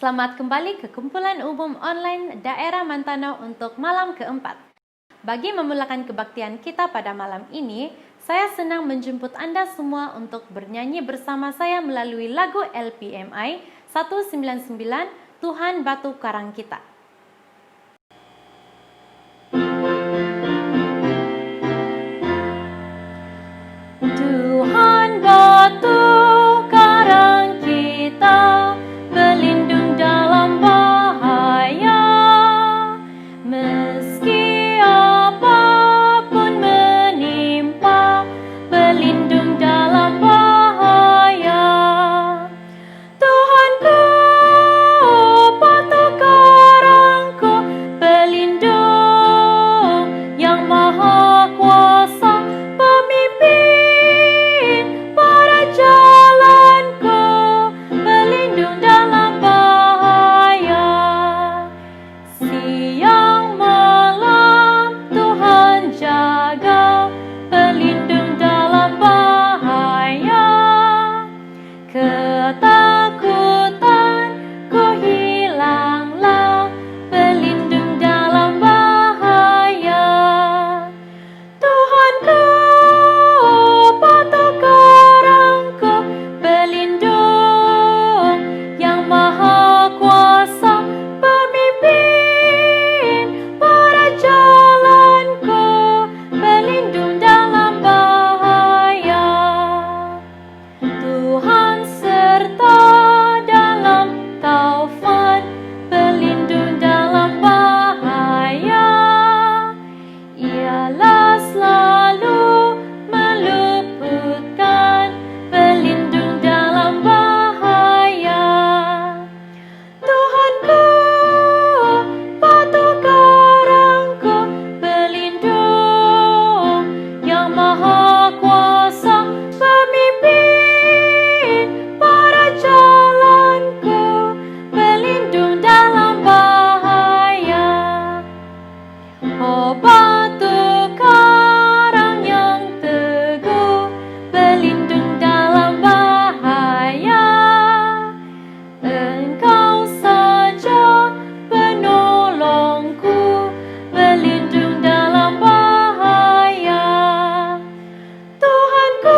Selamat kembali ke kumpulan umum online daerah Mantano untuk malam keempat. Bagi memulakan kebaktian kita pada malam ini, saya senang menjemput Anda semua untuk bernyanyi bersama saya melalui lagu LPMI 199 Tuhan Batu Karang Kita. Tuhan batu karang kita, pelindung dalam bahaya. Meski apapun menimpa, pelindung dalam bahaya. Tuhanku, batu karangku, pelindung yang maha kuasa, pemimpin pada jalanku, pelindung dalam bahaya. Siang malam Tuhan jaga, pelindung dalam bahaya. Ketakutanku hilanglah, pelindung dalam bahaya. Tuhanku, batu karangku, pelindung yang maha kuasa, pemimpin pada jalanku, pelindung dalam bahaya. Tuhan serta dalam taufan, pelindung dalam bahaya. Ialah selalu meluputkan, pelindung dalam bahaya. Tuhanku, batu karangku, pelindung yang maha kuasa, pemimpin pada jalanku, pelindung dalam bahaya. Oh batu karang yang teguh, pelindung dalam bahaya. Engkau saja penolongku, pelindung dalam bahaya. Tuhanku,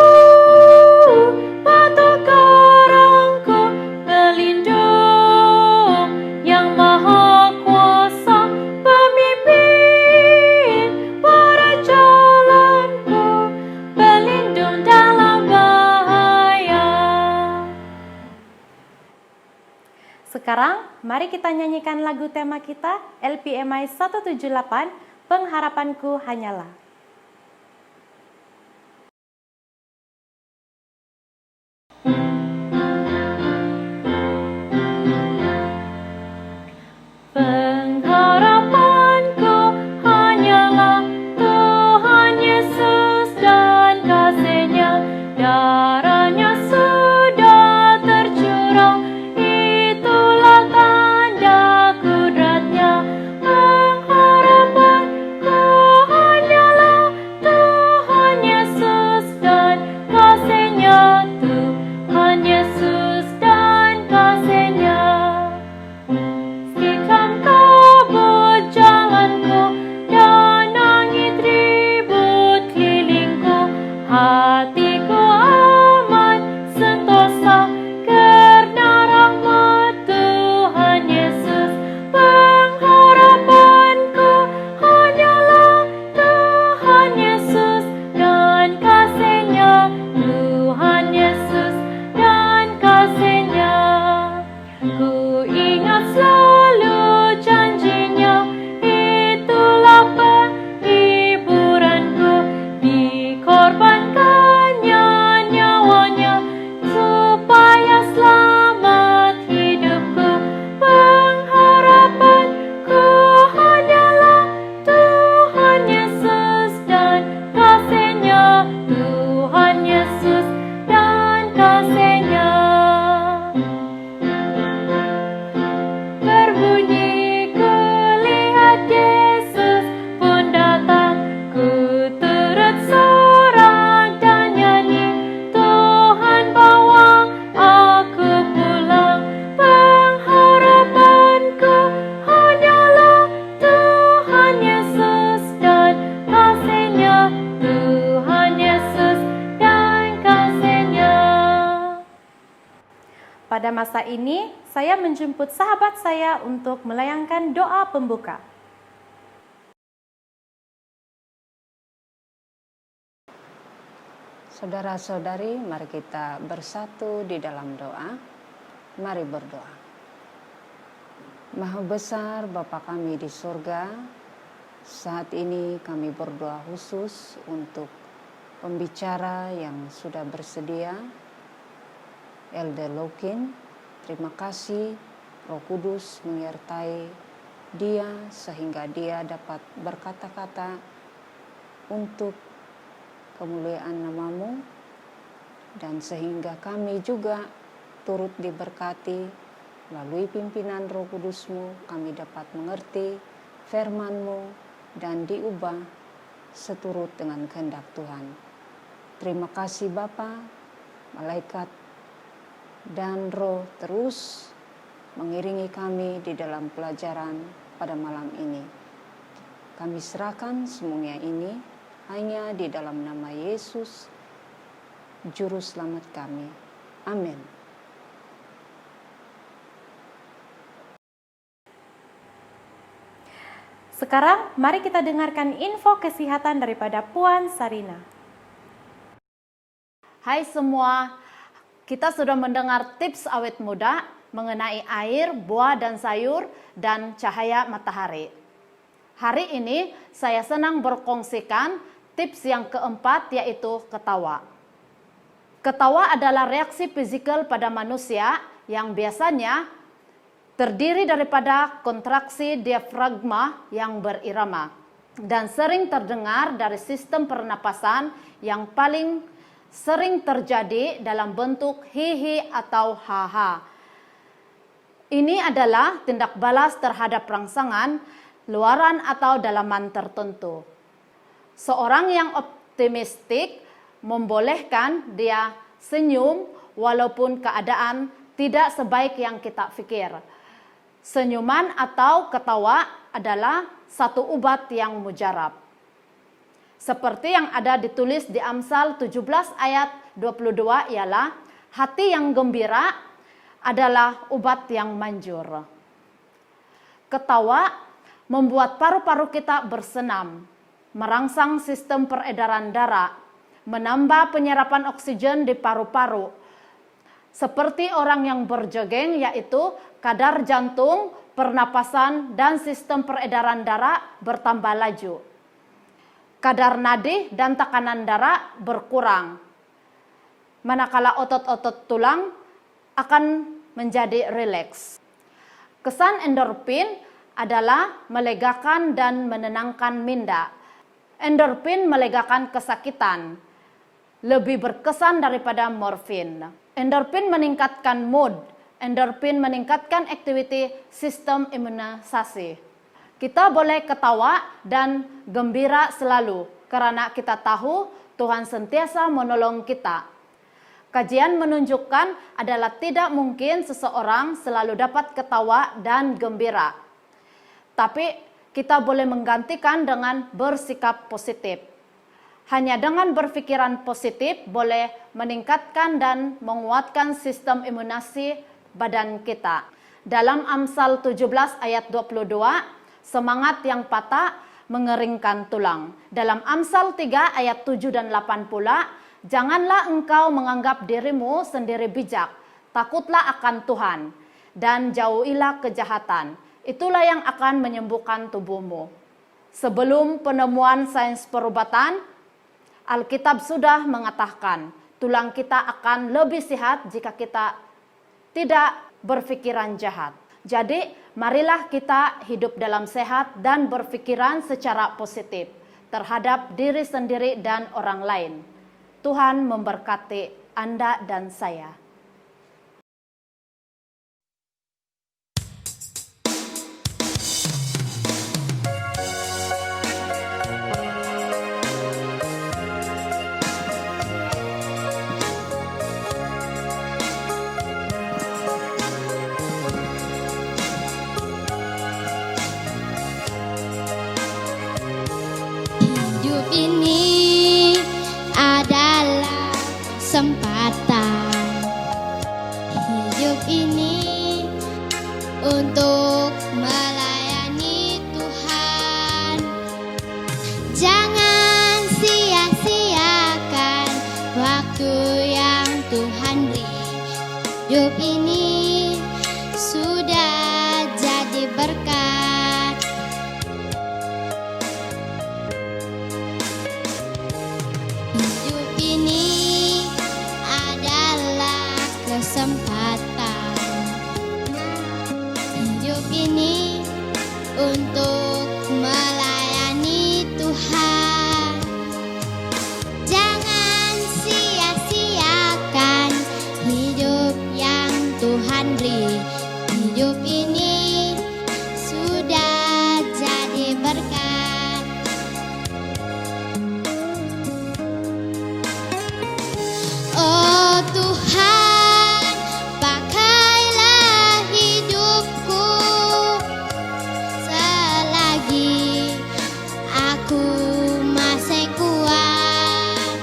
batu karangku, pelindung yang maha kuasa, pemimpin pada jalanku, pelindung dalam bahaya. Sekarang, mari kita nyanyikan lagu tema kita, LPMI 178, Pengharapanku Hanyalah. Pengharapanku hanyalah Tuhan Yesus dan kasih-Nya, darah-Nya sudah tercurah, itulah tanda kudrat-Nya. Pengharapanku hanyalah Pada masa ini, saya menjemput sahabat saya untuk melayangkan doa pembuka. Saudara-saudari, mari kita bersatu di dalam doa. Mari berdoa. Maha besar Bapa kami di surga, saat ini kami berdoa khusus untuk pembicara yang sudah bersedia, Elder Lokin. Terima kasih Roh Kudus menyertai dia sehingga dia dapat berkata-kata untuk kemuliaan nama-Mu, dan sehingga kami juga turut diberkati melalui pimpinan Roh Kudus-Mu. Kami dapat mengerti firman-Mu dan diubah seturut dengan kehendak Tuhan. Terima kasih Bapa, malaikat dan Roh terus mengiringi kami di dalam pelajaran pada malam ini. Kami serahkan semuanya ini hanya di dalam nama Yesus, Juru Selamat kami. Amin. Sekarang, mari kita dengarkan info kesehatan daripada Puan Sarina. Hai semua, kita sudah mendengar tips awet muda mengenai air, buah dan sayur, dan cahaya matahari. Hari ini saya senang berkongsikan tips yang keempat, yaitu ketawa. Ketawa adalah reaksi fisikal pada manusia yang biasanya terdiri daripada kontraksi diafragma yang berirama dan sering terdengar dari sistem pernapasan yang paling sering terjadi dalam bentuk hihi atau haha. Ini adalah tindak balas terhadap rangsangan, luaran atau dalaman tertentu. Seorang yang optimistik membolehkan dia senyum walaupun keadaan tidak sebaik yang kita pikir. Senyuman atau ketawa adalah satu obat yang mujarab. Seperti yang ada ditulis di Amsal 17 ayat 22 ialah, hati yang gembira adalah obat yang manjur. Ketawa membuat paru-paru kita bersenam, merangsang sistem peredaran darah, menambah penyerapan oksigen di paru-paru. Seperti orang yang berjogeng, yaitu kadar jantung, pernapasan, dan sistem peredaran darah bertambah laju. Kadar nadi dan tekanan darah berkurang. Manakala otot-otot tulang akan menjadi rileks. Kesan endorfin adalah melegakan dan menenangkan minda. Endorfin melegakan kesakitan, lebih berkesan daripada morfin. Endorfin meningkatkan mood. Endorfin meningkatkan aktiviti sistem imunisasi. Kita boleh ketawa dan gembira selalu karena kita tahu Tuhan sentiasa menolong kita. Kajian menunjukkan adalah tidak mungkin seseorang selalu dapat ketawa dan gembira. Tapi kita boleh menggantikan dengan bersikap positif. Hanya dengan berpikiran positif boleh meningkatkan dan menguatkan sistem imunisasi badan kita. Dalam Amsal 17 ayat 22, semangat yang patah mengeringkan tulang. Dalam Amsal 3 ayat 7 dan 8 pula, janganlah engkau menganggap dirimu sendiri bijak, takutlah akan Tuhan, dan jauhilah kejahatan. Itulah yang akan menyembuhkan tubuhmu. Sebelum penemuan sains perubatan, Alkitab sudah mengatakan tulang kita akan lebih sehat jika kita tidak berpikiran jahat. Jadi, marilah kita hidup dalam sehat dan berpikiran secara positif terhadap diri sendiri dan orang lain. Tuhan memberkati Anda dan saya. Hidup ini adalah kesempatan. Hidup ini hidup ini sudah jadi berkat. Hidup ini adalah kesempatan. Hidup ini untuk melayani Tuhan. Jangan sia-siakan hidup yang Tuhan beri. Hidup ini sudah jadi berkat. Oh Tuhan, pakailah hidupku selagi aku masih kuat.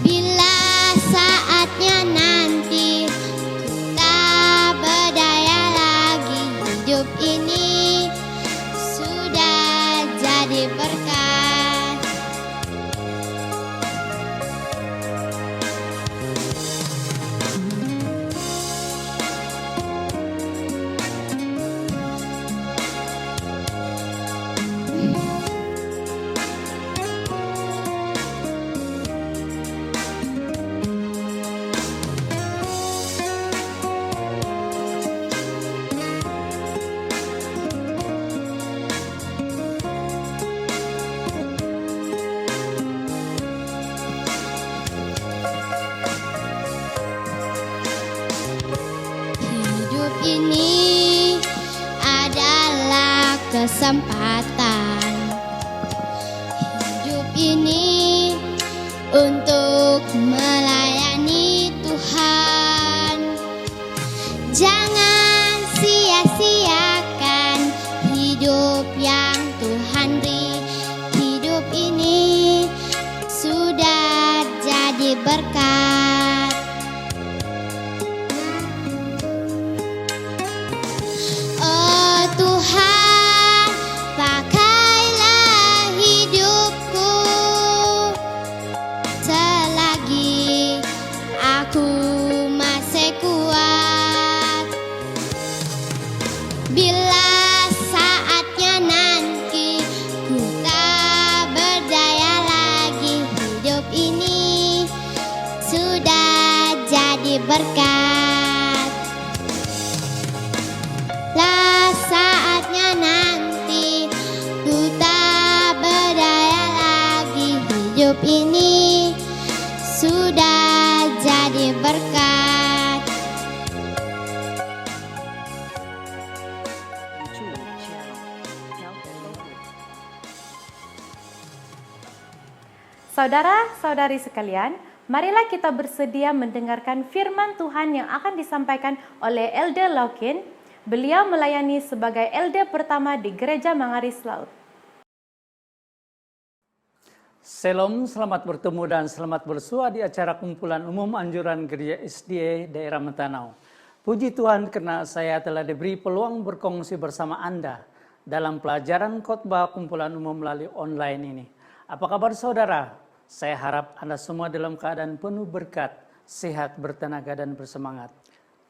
Bila saatnya nanti ku tak berdaya lagi, hidup ini sudah jadi berkat. Hidup ini adalah kesempatan. Hidup ini untuk melayani Tuhan. Jangan sia-siakan hidup yang Tuhan beri. Hidup ini sudah jadi berkat. Oh Tuhan, pakailah hidupku selagi aku masih kuat. Bila saatnya nanti ku tak berdaya lagi, hidup ini sudah jadi berkat. Lah saatnya nanti ku tak berdaya lagi, hidup ini sudah jadi berkat. Saudara-saudari sekalian, marilah kita bersedia mendengarkan firman Tuhan yang akan disampaikan oleh Elder Laukin. Beliau melayani sebagai elder pertama di Gereja Mangaris Laut. Shalom, selamat bertemu dan selamat bersua di acara kumpulan umum anjuran Gereja SDA Daerah Mentanau. Puji Tuhan karena saya telah diberi peluang berkongsi bersama Anda dalam pelajaran khotbah kumpulan umum melalui online ini. Apa kabar saudara? Saya harap Anda semua dalam keadaan penuh berkat, sehat, bertenaga, dan bersemangat.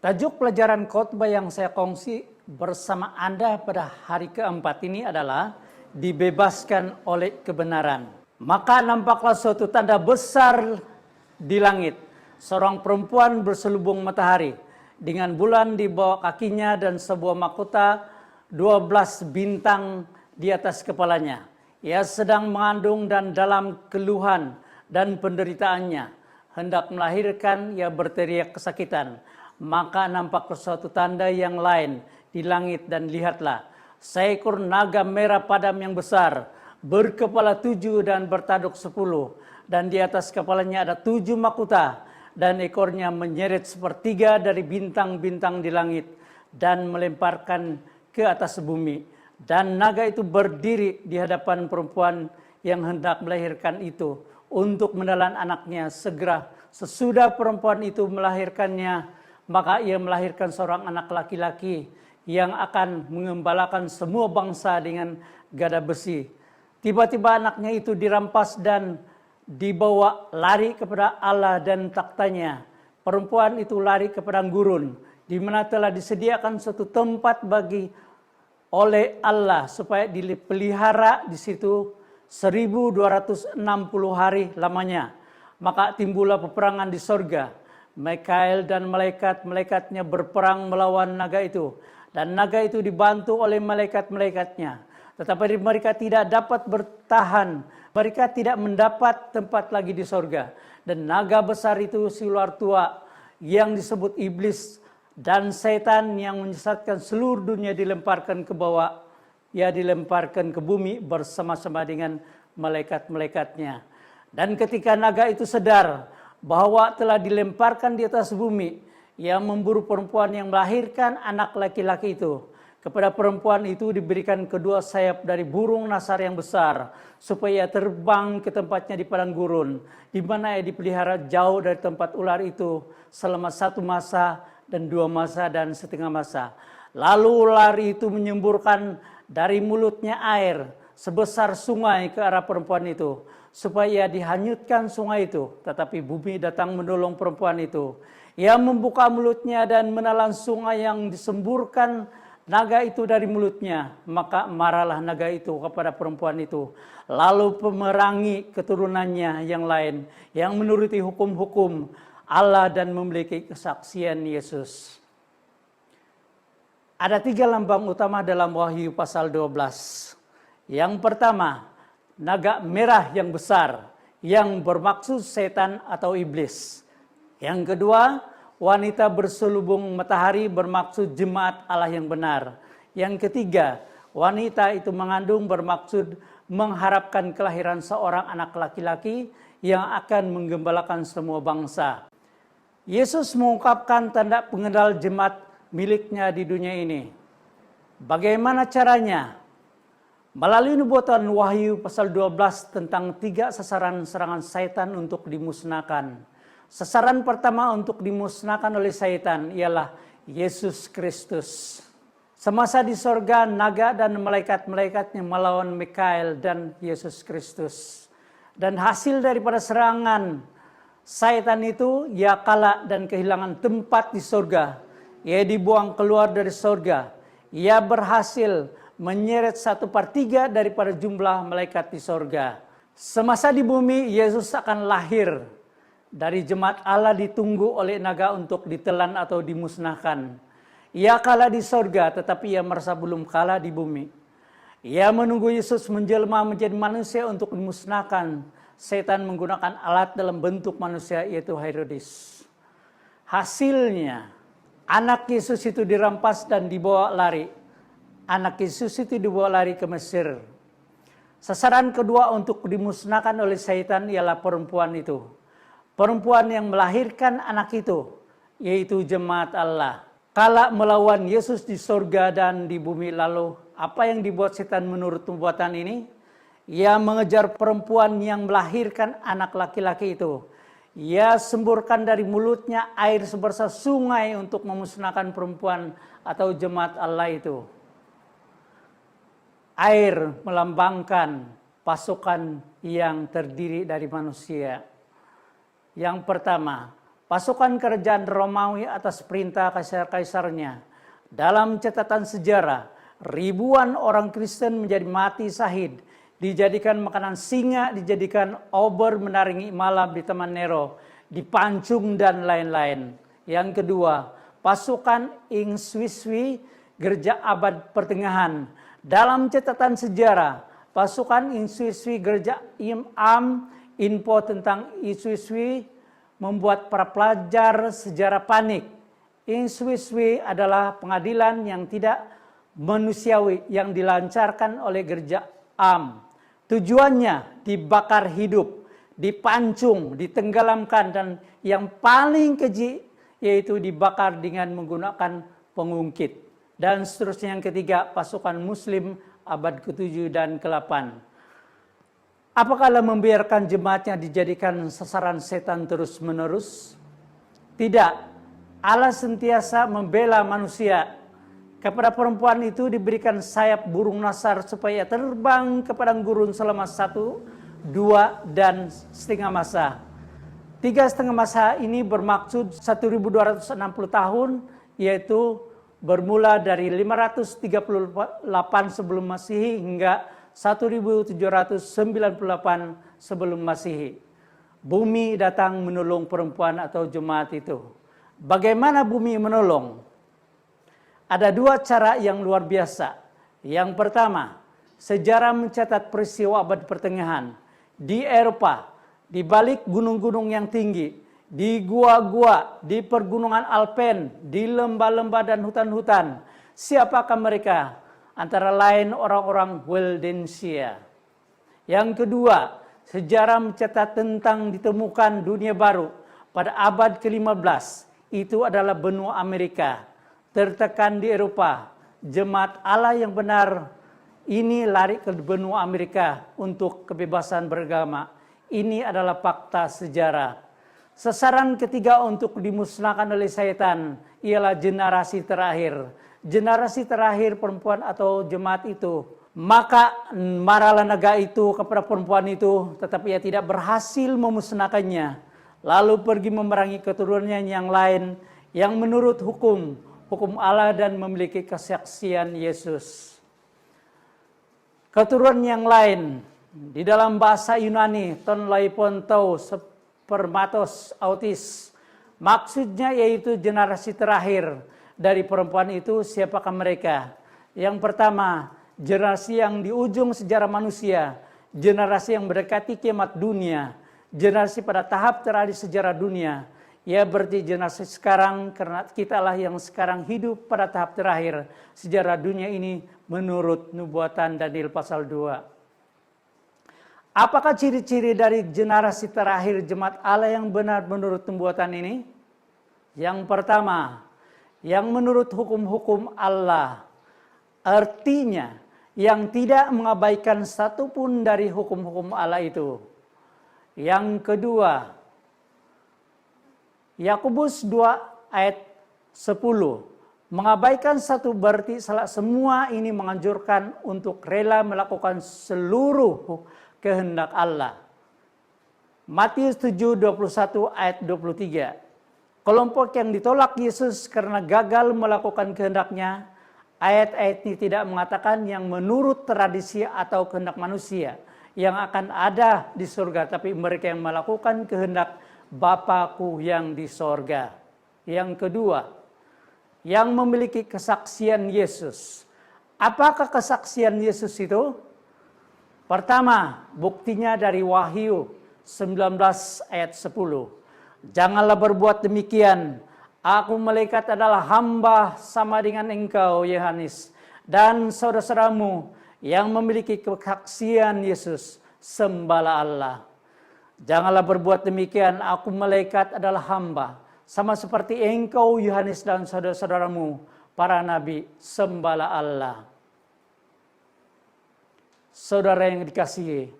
Tajuk pelajaran khotbah yang saya kongsi bersama Anda pada hari keempat ini adalah dibebaskan oleh kebenaran. Maka nampaklah suatu tanda besar di langit. Seorang perempuan berselubung matahari dengan bulan di bawah kakinya dan sebuah mahkota 12 bintang di atas kepalanya. Ia sedang mengandung dan dalam keluhan dan penderitaannya. Hendak melahirkan, ia berteriak kesakitan. Maka nampak suatu tanda yang lain di langit dan lihatlah, seekor naga merah padam yang besar, berkepala 7 dan bertanduk 10. Dan di atas kepalanya ada 7 mahkota, dan ekornya menyeret sepertiga dari bintang-bintang di langit, dan melemparkan ke atas bumi. Dan naga itu berdiri di hadapan perempuan yang hendak melahirkan itu untuk menelan anaknya segera. Sesudah perempuan itu melahirkannya, maka ia melahirkan seorang anak laki-laki yang akan mengembalakan semua bangsa dengan gada besi. Tiba-tiba anaknya itu dirampas dan dibawa lari kepada Allah dan taktanya. perempuan itu lari ke padang gurun, di mana telah disediakan suatu tempat oleh Allah supaya dipelihara di situ 1260 hari lamanya. Maka timbullah peperangan di sorga. Mikael dan malaikat-malaikatnya berperang melawan naga itu. Dan naga itu dibantu oleh malaikat-malaikatnya. Tetapi mereka tidak dapat bertahan. Mereka tidak mendapat tempat lagi di sorga. Dan naga besar itu si ular tua yang disebut iblis dan setan yang menyesatkan seluruh dunia dilemparkan ke bawah. Ia dilemparkan ke bumi bersama-sama dengan malaikat-malaikatnya. Dan ketika naga itu sadar bahwa telah dilemparkan di atas bumi, ia memburu perempuan yang melahirkan anak laki-laki itu. Kepada perempuan itu diberikan kedua sayap dari burung nasar yang besar, supaya ia terbang ke tempatnya di padang gurun, di mana ia dipelihara jauh dari tempat ular itu selama 1 masa dan 2 masa dan setengah masa. Lalu ular itu menyemburkan dari mulutnya air sebesar sungai ke arah perempuan itu, supaya ia dihanyutkan sungai itu. Tetapi bumi datang menolong perempuan itu. Ia membuka mulutnya dan menelan sungai yang disemburkan naga itu dari mulutnya. Maka marahlah naga itu kepada perempuan itu, lalu memerangi keturunannya yang lain, yang menuruti hukum-hukum Allah dan memiliki kesaksian Yesus. Ada 3 lambang utama dalam Wahyu pasal 12. Yang pertama, naga merah yang besar, yang bermaksud setan atau iblis. Yang kedua, wanita berselubung matahari bermaksud jemaat Allah yang benar. Yang ketiga, wanita itu mengandung bermaksud mengharapkan kelahiran seorang anak laki-laki yang akan menggembalakan semua bangsa. Yesus mengungkapkan tanda pengenal jemaat miliknya di dunia ini. Bagaimana caranya? Melalui nubuatan Wahyu pasal 12 tentang 3 sasaran serangan setan untuk dimusnahkan. Sasaran pertama untuk dimusnahkan oleh setan ialah Yesus Kristus. Semasa di sorga, naga dan malaikat-malaikatnya melawan Mikael dan Yesus Kristus. Dan hasil daripada serangan setan itu, ia kalah dan kehilangan tempat di sorga. Ia dibuang keluar dari sorga. Ia berhasil menyeret 1/3 daripada jumlah malaikat di sorga. Semasa di bumi, Yesus akan lahir. Dari jemaat Allah ditunggu oleh naga untuk ditelan atau dimusnahkan. Ia kalah di sorga, tetapi ia merasa belum kalah di bumi. Ia menunggu Yesus menjelma menjadi manusia untuk dimusnahkan. Setan menggunakan alat dalam bentuk manusia, yaitu Herodes. Hasilnya, anak Yesus itu dirampas dan dibawa lari. Anak Yesus itu dibawa lari ke Mesir. Sasaran kedua untuk dimusnahkan oleh setan ialah perempuan itu. Perempuan yang melahirkan anak itu, yaitu jemaat Allah. Kalah melawan Yesus di sorga dan di bumi. Lalu apa yang dibuat setan menurut nubuatan ini? Ia mengejar perempuan yang melahirkan anak laki-laki itu. Ia semburkan dari mulutnya air sebesar sungai untuk memusnahkan perempuan atau jemaat Allah itu. Air melambangkan pasukan yang terdiri dari manusia. Yang pertama, pasukan kerajaan Romawi atas perintah kaisar-kaisarnya. Dalam catatan sejarah, ribuan orang Kristen menjadi mati syahid, dijadikan makanan singa, dijadikan obor menaringi malam di Taman Nero, dipancung dan lain-lain. Yang kedua, pasukan Inquisisi Gereja Abad Pertengahan. Dalam catatan sejarah, pasukan Inquisisi Gereja info tentang Inquisisi membuat para pelajar sejarah panik. Inquisisi adalah pengadilan yang tidak manusiawi yang dilancarkan oleh Gereja Tujuannya dibakar hidup, dipancung, ditenggelamkan, dan yang paling keji yaitu dibakar dengan menggunakan pengungkit. Dan seterusnya yang ketiga, pasukan Muslim abad ke-7 dan ke-8. Apakah Allah membiarkan jemaatnya dijadikan sasaran setan terus-menerus? Tidak. Allah sentiasa membela manusia. Kepada perempuan itu diberikan sayap burung nasar supaya terbang ke padang gurun selama 1, 2, dan setengah masa. 3,5 masa ini bermaksud 1260 tahun, yaitu bermula dari 538 sebelum Masehi hingga 1798 sebelum Masehi. Bumi datang menolong perempuan atau jemaat itu. Bagaimana bumi menolong? Ada dua cara yang luar biasa. Yang pertama, sejarah mencatat peristiwa abad pertengahan di Eropa, di balik gunung-gunung yang tinggi, di gua-gua, di pergunungan Alpen, di lembah-lembah dan hutan-hutan. Siapakah mereka? Antara lain orang-orang Waldensia. Yang kedua, sejarah mencatat tentang ditemukan dunia baru pada abad ke-15. Itu adalah benua Amerika. Tertekan di Eropa, jemaat Allah yang benar ini lari ke benua Amerika untuk kebebasan beragama. Ini adalah fakta sejarah. Sasaran ketiga untuk dimusnahkan oleh setan ialah generasi terakhir. Generasi terakhir perempuan atau jemaat itu. Maka marahlah naga itu kepada perempuan itu, tetapi ia tidak berhasil memusnahkannya. Lalu pergi memerangi keturunannya yang lain yang menurut hukum Allah dan memiliki kesaksian Yesus. Keturunan yang lain di dalam bahasa Yunani ton laipontou spermatos autis, maksudnya yaitu generasi terakhir dari perempuan itu. Siapakah mereka? Yang pertama, generasi yang di ujung sejarah manusia, generasi yang mendekati kiamat dunia, generasi pada tahap terakhir sejarah dunia. Ya berarti generasi sekarang, karena kita lah yang sekarang hidup pada tahap terakhir sejarah dunia ini menurut nubuatan Daniel pasal 2. Apakah ciri-ciri dari generasi terakhir jemaat Allah yang benar menurut nubuatan ini? Yang pertama, yang menurut hukum-hukum Allah. Artinya, yang tidak mengabaikan satupun dari hukum-hukum Allah itu. Yang kedua, Yakobus 2 ayat 10. Mengabaikan satu berarti semua ini menganjurkan untuk rela melakukan seluruh kehendak Allah. Matius 7:21 ayat 23. Kelompok yang ditolak Yesus karena gagal melakukan kehendaknya, ayat-ayat ini tidak mengatakan yang menurut tradisi atau kehendak manusia yang akan ada di surga, tapi mereka yang melakukan kehendak Bapakku yang di sorga. Yang kedua, yang memiliki kesaksian Yesus. Apakah kesaksian Yesus itu? Pertama, buktinya dari Wahyu 19 ayat 10. Janganlah berbuat demikian. Aku malaikat adalah hamba sama dengan engkau, Yohanes, dan saudara-saudaramu yang memiliki kesaksian Yesus. Sembahlah Allah. Janganlah berbuat demikian, aku malaikat adalah hamba, sama seperti engkau Yohanes dan saudara-saudaramu, para nabi. Sembahlah Allah. Saudara yang dikasihi,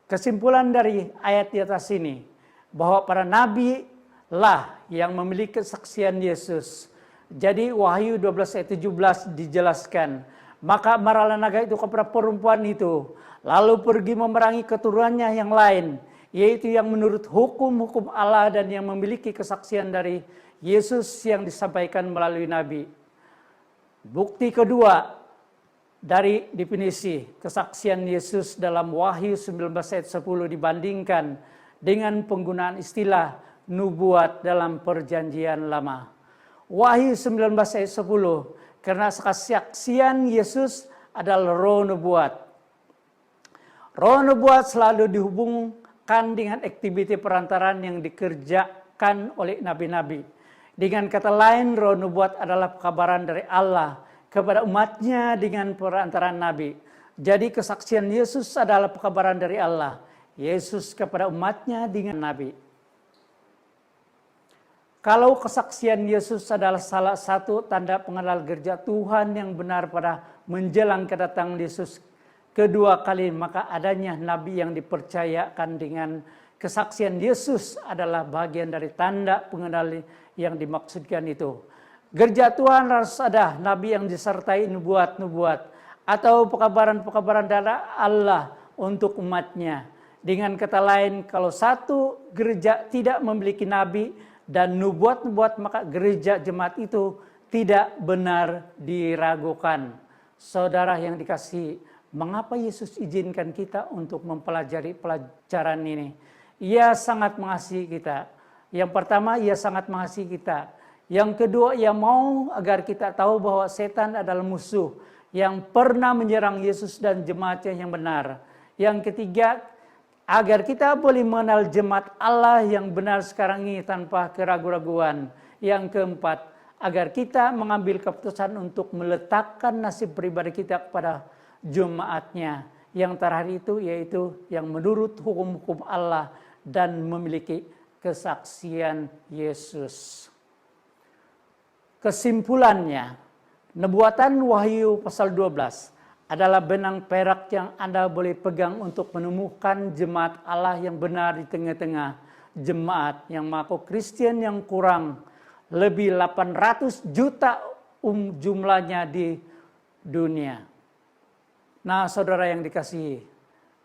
kesimpulan dari ayat di atas ini, bahwa para nabi lah yang memiliki kesaksian Yesus. Jadi Wahyu 12 ayat 17 dijelaskan, maka marahlah naga itu kepada perempuan itu, lalu pergi memerangi keturunannya yang lain, yaitu yang menurut hukum-hukum Allah dan yang memiliki kesaksian dari Yesus yang disampaikan melalui nabi. Bukti kedua dari definisi kesaksian Yesus dalam Wahyu 19 ayat 10 dibandingkan dengan penggunaan istilah nubuat dalam perjanjian lama. Wahyu 19 ayat 10, karena kesaksian Yesus adalah roh nubuat. Roh nubuat selalu dihubungkan dengan aktiviti perantaraan yang dikerjakan oleh nabi-nabi. Dengan kata lain, roh nubuat adalah kabaran dari Allah kepada umatnya dengan perantaraan nabi. Jadi kesaksian Yesus adalah pekabaran dari Allah, Yesus kepada umatnya dengan nabi. Kalau kesaksian Yesus adalah salah satu tanda pengenal gereja Tuhan yang benar pada menjelang kedatangan Yesus kedua kali, maka adanya nabi yang dipercayakan dengan kesaksian Yesus adalah bagian dari tanda pengenal yang dimaksudkan itu. Gereja Tuhan harus ada nabi yang disertai nubuat-nubuat atau pekabaran-pekabaran dari Allah untuk umatnya. Dengan kata lain, kalau satu gereja tidak memiliki nabi dan nubuat-nubuat, maka gereja jemaat itu tidak benar diragukan. Saudara yang dikasihi, mengapa Yesus izinkan kita untuk mempelajari pelajaran ini? Ia sangat mengasihi kita. Yang pertama, ia sangat mengasihi kita. Yang kedua, ia mau agar kita tahu bahwa setan adalah musuh yang pernah menyerang Yesus dan jemaatnya yang benar. Yang ketiga, agar kita boleh mengenal jemaat Allah yang benar sekarang ini tanpa keraguan-raguan. Yang keempat, agar kita mengambil keputusan untuk meletakkan nasib pribadi kita kepada jemaatnya. Yang terakhir itu yaitu yang menurut hukum-hukum Allah dan memiliki kesaksian Yesus. Kesimpulannya, nubuatan Wahyu pasal 12 adalah benang perak yang Anda boleh pegang untuk menemukan jemaat Allah yang benar di tengah-tengah jemaat yang mengaku Kristen yang kurang lebih 800 juta jumlahnya di dunia. Nah, saudara yang dikasihi,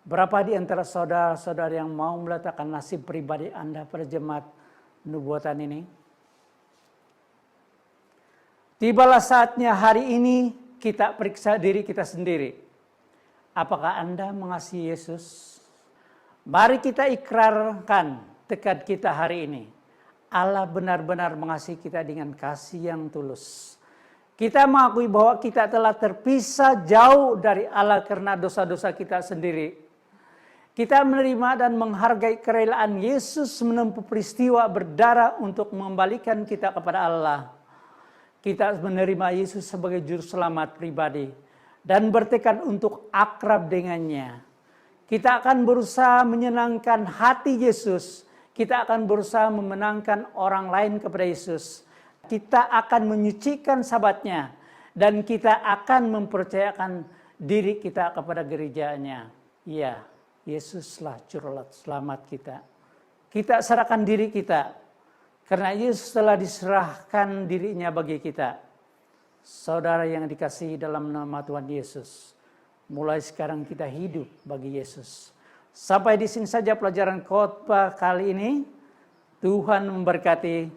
berapa di antara saudara-saudara yang mau meletakkan nasib pribadi Anda pada jemaat nubuatan ini? Tibalah saatnya hari ini kita periksa diri kita sendiri. Apakah Anda mengasihi Yesus? Mari kita ikrarkan tekad kita hari ini. Allah benar-benar mengasihi kita dengan kasih yang tulus. Kita mengakui bahwa kita telah terpisah jauh dari Allah karena dosa-dosa kita sendiri. Kita menerima dan menghargai kerelaan Yesus menempuh peristiwa berdarah untuk mengembalikan kita kepada Allah. Kita menerima Yesus sebagai juru selamat pribadi dan bertekad untuk akrab dengannya. Kita akan berusaha menyenangkan hati Yesus. Kita akan berusaha memenangkan orang lain kepada Yesus. Kita akan menyucikan sabatnya dan kita akan mempercayakan diri kita kepada gerejanya. Ya, Yesuslah juru selamat kita. Kita serahkan diri kita. Karena Yesus telah diserahkan dirinya bagi kita. Saudara yang dikasihi dalam nama Tuhan Yesus, mulai sekarang kita hidup bagi Yesus. Sampai di sini saja pelajaran khotbah kali ini. Tuhan memberkati.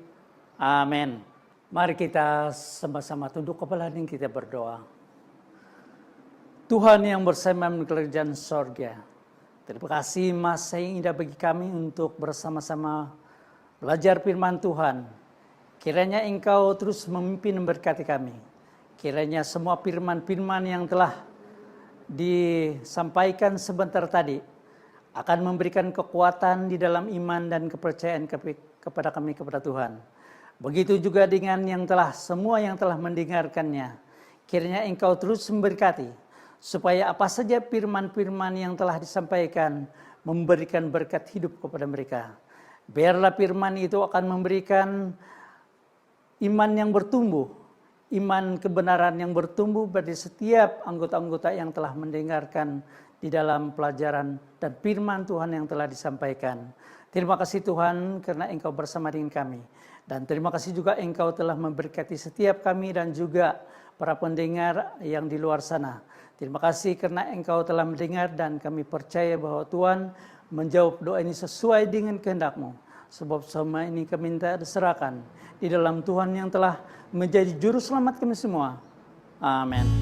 Amin. Mari kita sama-sama tunduk kepala dan kita berdoa. Tuhan yang bersama di kerajaan sorga, terima kasih masa yang indah bagi kami untuk bersama-sama belajar firman Tuhan. Kiranya Engkau terus memimpin dan memberkati kami. Kiranya semua firman-firman yang telah disampaikan sebentar tadi akan memberikan kekuatan di dalam iman dan kepercayaan kepada kami, kepada Tuhan. Begitu juga dengan semua yang telah mendengarkannya. Kiranya Engkau terus memberkati, supaya apa saja firman-firman yang telah disampaikan memberikan berkat hidup kepada mereka. Biarlah firman itu akan memberikan iman yang bertumbuh, iman kebenaran yang bertumbuh bagi setiap anggota-anggota yang telah mendengarkan di dalam pelajaran dan firman Tuhan yang telah disampaikan. Terima kasih Tuhan karena Engkau bersama dengan kami. Dan terima kasih juga Engkau telah memberkati setiap kami dan juga para pendengar yang di luar sana. Terima kasih karena Engkau telah mendengar dan kami percaya bahwa Tuhan menjawab doa ini sesuai dengan kehendak-Mu. Sebab semua ini kami minta diserahkan di dalam Tuhan yang telah menjadi juru selamat kami semua. Amin.